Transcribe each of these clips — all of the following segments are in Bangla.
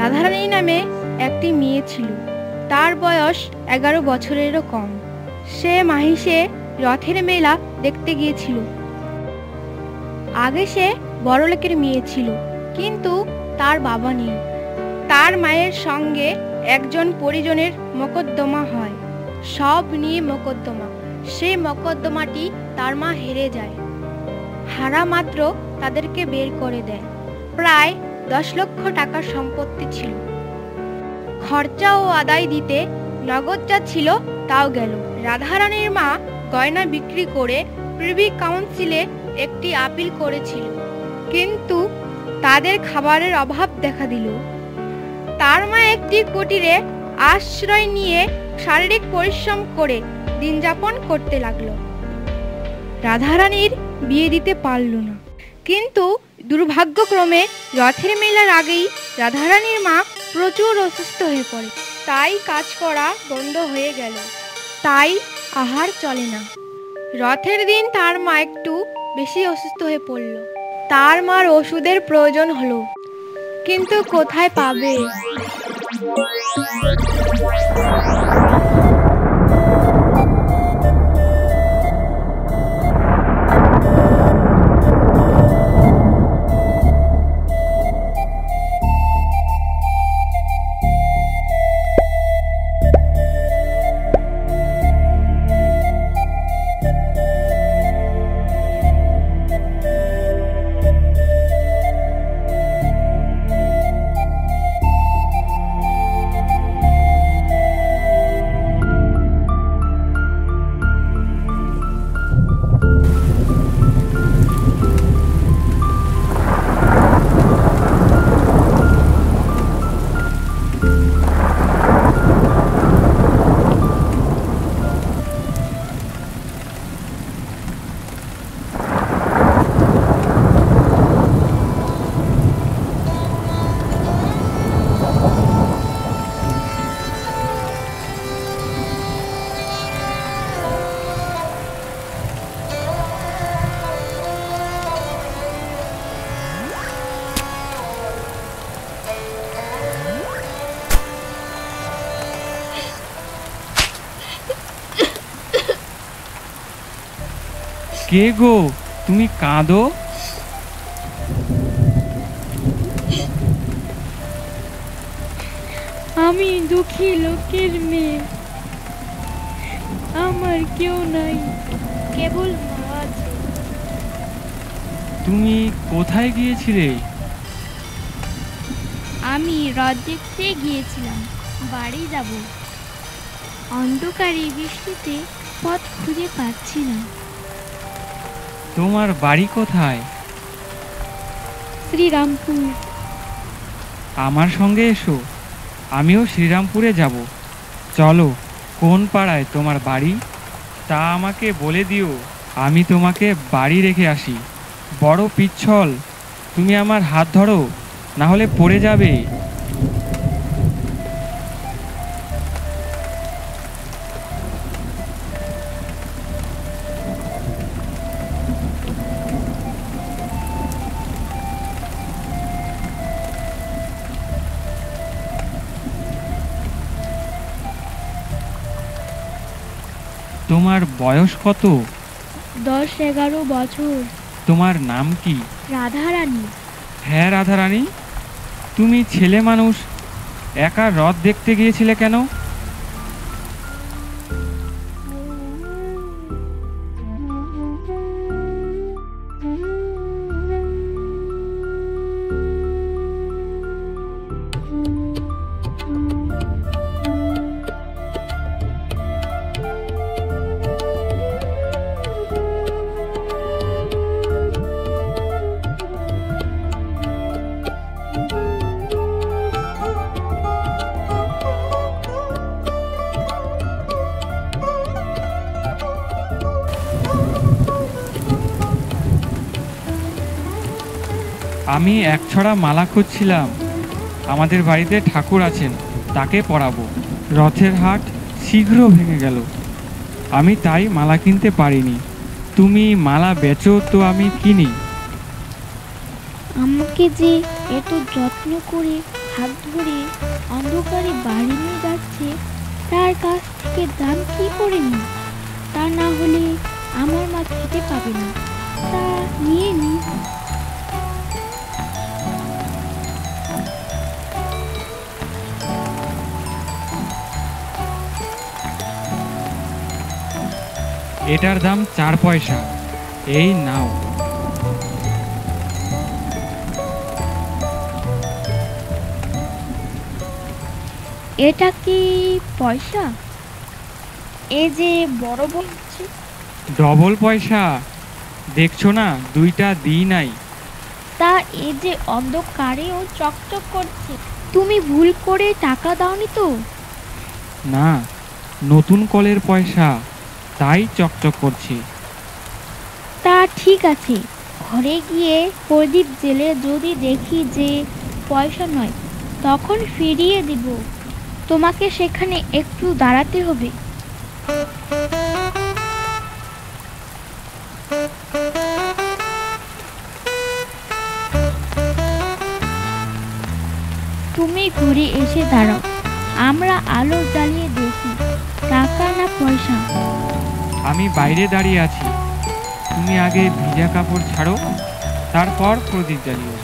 রাধারানী নামে একটি মেয়ে ছিল। তার বয়স 11 বছরেরও কম। সে মাহিষে রথের মেলা দেখতে গিয়েছিল। আগে সে বড়লোকের মেয়ে ছিল, কিন্তু তার বাবা নেই। তার মায়ের সঙ্গে একজন পরিজনের মোকদ্দমা হয়, সব নিয়ে মোকদ্দমা। সেই মোকদ্দমাটি তার মা হেরে যায়। হারা মাত্র তাদেরকে বের করে দেয়। প্রায় 10 লক্ষ টাকার সম্পত্তি ছিল। খরচা ও আদায় দিতে নগদ যা ছিল তাও গেল। রাধারানীর মা গয়না বিক্রি করে প্রিভি কাউন্সিলে একটি আপিল করেছিল, কিন্তু তাদের খাবারের অভাব দেখা দিল। তার মা একটি কুটিরে আশ্রয় নিয়ে শারীরিক পরিশ্রম করে দিন যাপন করতে লাগলো। রাধারানীর বিয়ে দিতে পারল না, কিন্তু দুর্ভাগ্যক্রমে রথের মেলার আগেই রাধারানীর মা প্রচুর অসুস্থ হয়ে পড়ে। তাই কাজ করা বন্ধ হয়ে গেল, তাই আহার চলে না। রথের দিন তার মা একটু বেশি অসুস্থ হয়ে পড়ল। তার মার ওষুধের প্রয়োজন হলো, কিন্তু কোথায় পাবে? কে গো, তুমি কাঁদো? আমি দুঃখী লোকের মেয়ে, আমার কেউ নাই, কেবল মা আছে। তুমি কোথায় গিয়েছিলে? আমি রথ দেখতে গিয়েছিলাম, বাড়ি যাব। অন্ধকারে বৃষ্টিতে পথ খুঁজে পাচ্ছি না। তোমার বাড়ি কোথায়? শ্রীরামপুর। আমার সঙ্গে এসো, আমিও শ্রীরামপুরে যাব। চলো, কোন পাড়ায় তোমার বাড়ি তা আমাকে বলে দিও, আমি তোমাকে বাড়ি রেখে আসি। বড় পিচ্ছল, তুমি আমার হাত ধরো, না হলে পড়ে যাবে। তোমার বয়স কত? 10-11 বছর। তোমার নাম কি? রাধারানী। হ্যাঁ রাধারানী, তুমি ছেলে মানুষ একা রথ দেখতে গিয়েছিলে কেন? আমি এক ছড়া মালা খুঁজছিলাম। আমাদের বাড়িতে ঠাকুর আছেন, তাকে পরাবো। রথের হাট শীঘ্র ভেঙে গেল, আমি তাই মালা কিনতে পারিনি। তুমি মালা বেচো তো আমি কিনি। আমাকে যে এত যত্ন করে হাত ধরে অন্ধকারে বাড়ি নিয়ে যাচ্ছে, তার কাছ থেকে দাম কি করে নি? তা না হলে আমার মা খেতে পাবে না। তা নিয়ে নি। এটার দাম 4 পয়সা, এই নাও। এটা কি পয়সা? এ যে বড় বলছে। ডবল পয়সা, দেখছো না 2টা দিই নাই। তা এ যে অন্ধকারেও চকচক করছে। তুমি ভুল করে টাকা দাওনি তো? না, নতুন কলের পয়সা, তাই চকচক করছে। তা ঠিক আছে, ঘরে গিয়ে প্রদীপ জেলে যদি দেখি যে পয়সা নয়, তখন ফিরিয়ে দিব। তোমাকে সেখানে একটু দাঁড়াতে হবে। তুমি ঘুরে এসে দাঁড়াও, আমরা আলো জ্বালিয়ে দেখি টাকা না পয়সা। আমি বাইরে দাঁড়িয়ে আছি, তুমি আগে ভিজা কাপড় ছাড়ো, তারপর প্রদীপ জ্বালিও।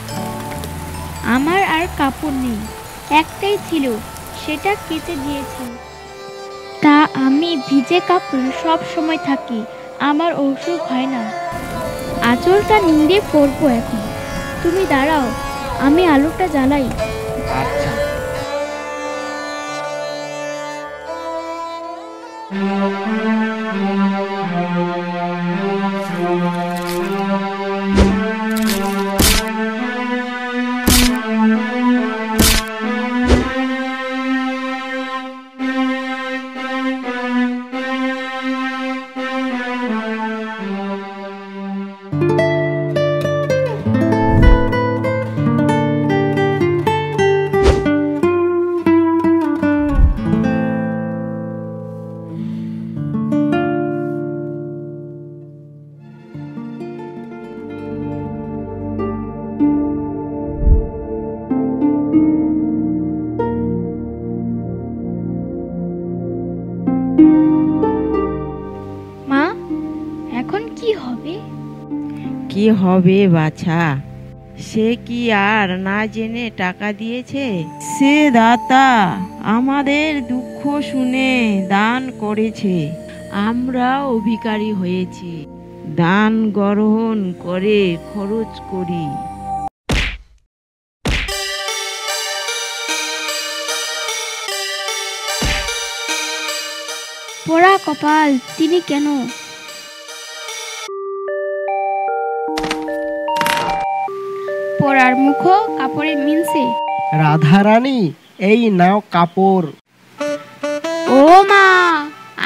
আমার আর কাপড় নেই, একটাই ছিল, সেটা কেচে দিয়েছি। তা আমি ভিজে কাপড় সব সময় থাকি, আমার অসুখ হয় না। আঁচলটা নিংড়ে পরবো এখন। তুমি দাঁড়াও, আমি আলোটা জ্বালাই। আচ্ছা। মা, এখন কি হবে? কি হবে বাছা? সে কি আর না জেনে টাকা দিয়েছে? সে দাতা আমাদের দুঃখ শুনে দান করেছে। আমরাও ভিখারি হয়েছি, দান গ্রহণ করে খরচ করি। পোড়া কপাল, তিনি কেন? পরার মুখ কাপড়ে মিলছে। রাধারানী, এই নাও কাপড়। ও মা,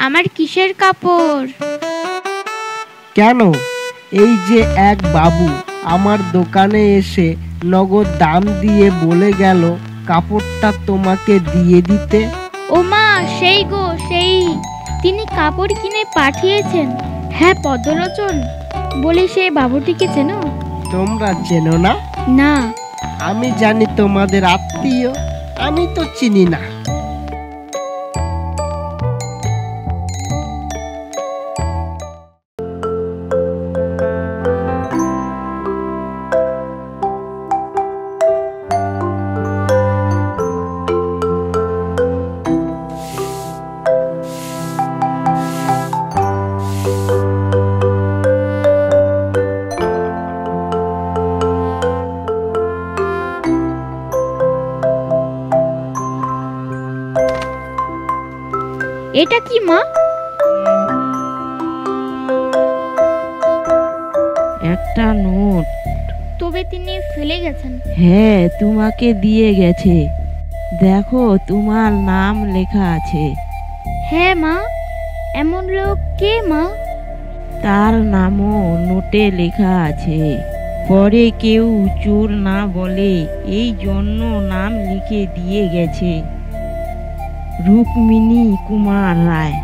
আমার কিসের কাপড়? কেন? এই যে এক বাবু আমার দোকানে এসে নগদ দাম দিয়ে বলে গেল কাপড়টা তোমাকে দিয়ে দিতে। ও মা, সেই গো সেই, তিনি কাপড় কিনে পাঠিয়েছেন। হ্যাঁ, পদ্মলোচন বলে সেই বাবুটিকে চেনো? তোমরা চেনো না? না। আমি জানি তোমাদের আত্মীয়, আমি তো চিনি না। এটা কি মা? একটা নোট। তবে তিনি ফেলে গেছেন। হ্যাঁ, তোমাকে দিয়ে গেছে। দেখো, তোমার নাম লেখা আছে। হ্যাঁ মা, এমন লোক কে মা? তার নামও নোটে লেখা আছে। পরে কেউ চোর না বলে এই জন্য নাম লিখে দিয়ে গেছে। রুক্মিণী কুমার রায়।